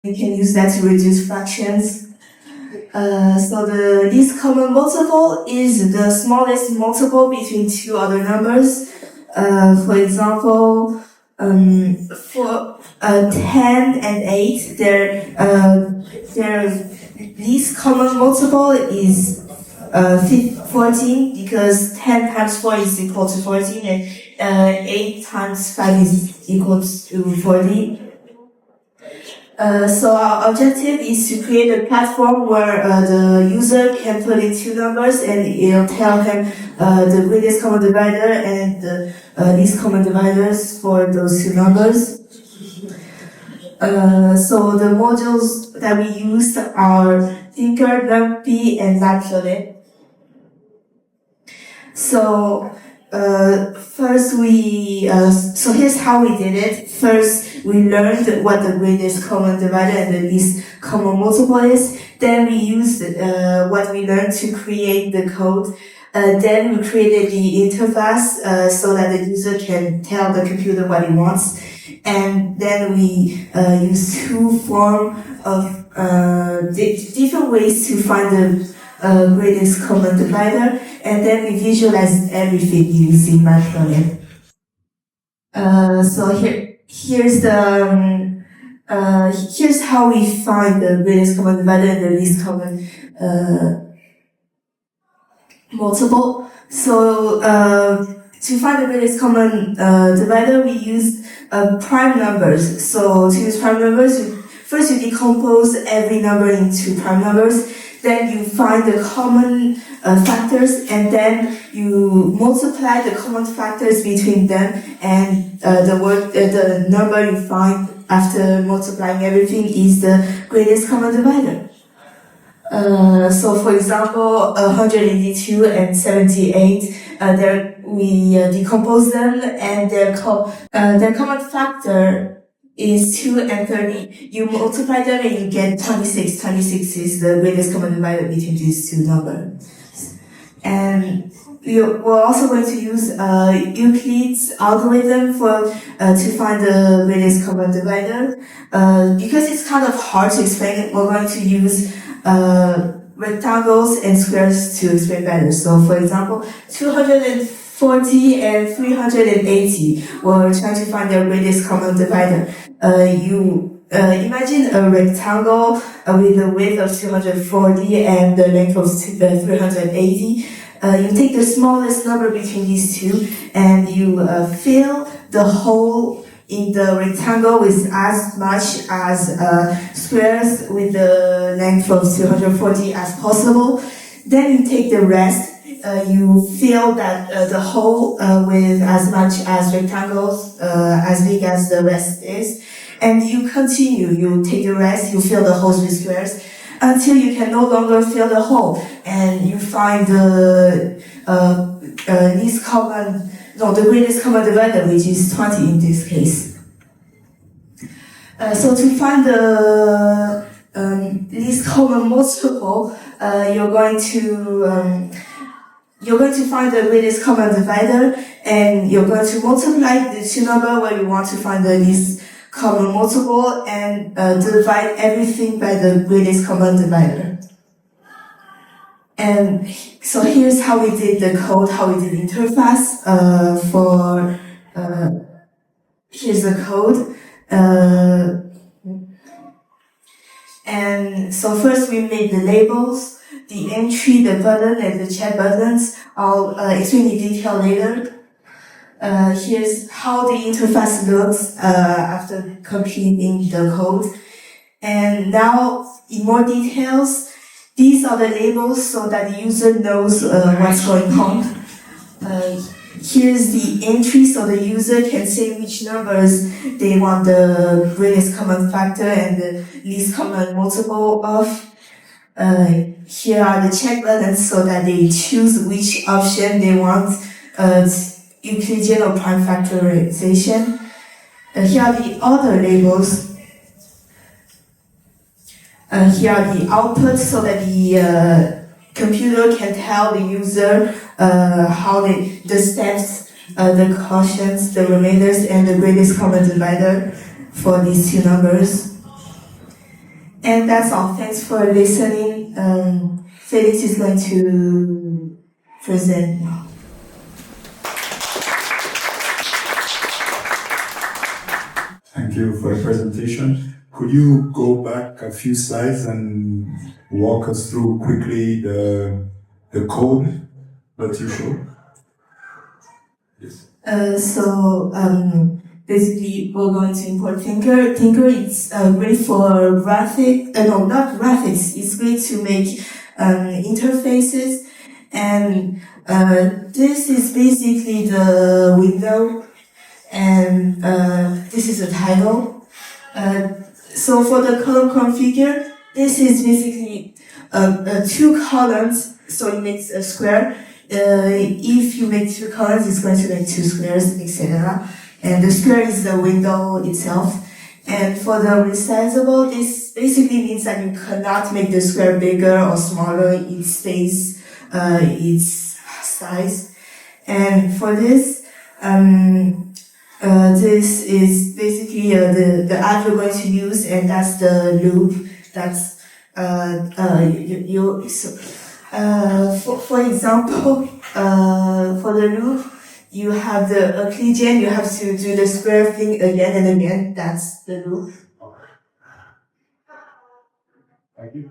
We can use that to reduce fractions. So the least common multiple is the smallest multiple between two other numbers. For example, for 10 and 8, their least common multiple is 14, because 10 times 4 is equal to 14, and 8 times 5 is equal to 40. So our objective is to create a platform where the user can put in two numbers and it'll tell him the greatest common divisor and the least common divisors for those two numbers. So the modules that we used are Thinker, NumPy, and Matplotlib. So first so here's how we did it. First, we learned what the greatest common divisor and the least common multiple is. Then we used what we learned to create the code. Then we created the interface so that the user can tell the computer what he wants. And then we used two forms of different ways to find the greatest common divisor, and then we visualize everything using Matplotlib. So here's how we find the greatest common divisor and the least common multiple. So to find the greatest common divisor, we use prime numbers. So to use prime numbers, first you decompose every number into prime numbers. Then you find the common factors, and then you multiply the common factors between them, and the number you find after multiplying everything is the greatest common divisor. So for example, 182 and 78, we decompose them, and their common factor is 2 and 30. You multiply them and you get 26. 26 is the greatest common divisor between these two numbers. And we're also going to use Euclid's algorithm to find the greatest common divisor. Because it's kind of hard to explain, we're going to use rectangles and squares to explain better. So for example, 240 and 380, we're trying to find their greatest common divisor. Imagine a rectangle with a width of 240 and the length of 380. You take the smallest number between these two, and you fill the hole in the rectangle with as much as squares with the length of 240 as possible. Then you take the rest. You fill the hole with as much as rectangles as big as the rest is, and you continue. You take the rest, you fill the holes with squares until you can no longer fill the hole, and you find the the greatest common divisor, which is 20 in this case. So to find the least common multiple, you're going to find the greatest common divisor, and you're going to multiply the two numbers where you want to find the least common multiple, and divide everything by the greatest common divisor. And so here's how we did the code, how we did the interface here's the code. And so first we made the labels, the entry, the button, and the chat buttons. I'll explain in detail later. Here's how the interface looks after completing the code. And now, in more details, these are the labels so that the user knows what's going on. Here's the entry, so the user can say which numbers they want the greatest common factor and the least common multiple of. Here are the check buttons so that they choose which option they want, Euclidean or prime factorization. Here are the other labels. Here are the outputs so that the computer can tell the user how the steps, the quotients, the remainders, and the greatest common divisor for these two numbers. And that's all. Thanks for listening. Felix is going to present now. Thank you for the presentation. Could you go back a few slides and walk us through quickly the code that you showed? Yes. Basically, we're going to import Tinker. Tinker is great for not graphics. It's great to make interfaces. And this is basically the window, and this is the title. So for the column configure, this is basically 2 columns, so it makes a square. If you make 2 columns, it's going to make 2 squares, etc. And the square is the window itself. And for the resizable, this basically means that you cannot make the square bigger or smaller. It stays its size. And for this, this is basically the add we're going to use, and that's the loop. That's for example, for the loop, you have the Euclidean. You have to do the square thing again and again. That's the loop. Thank you.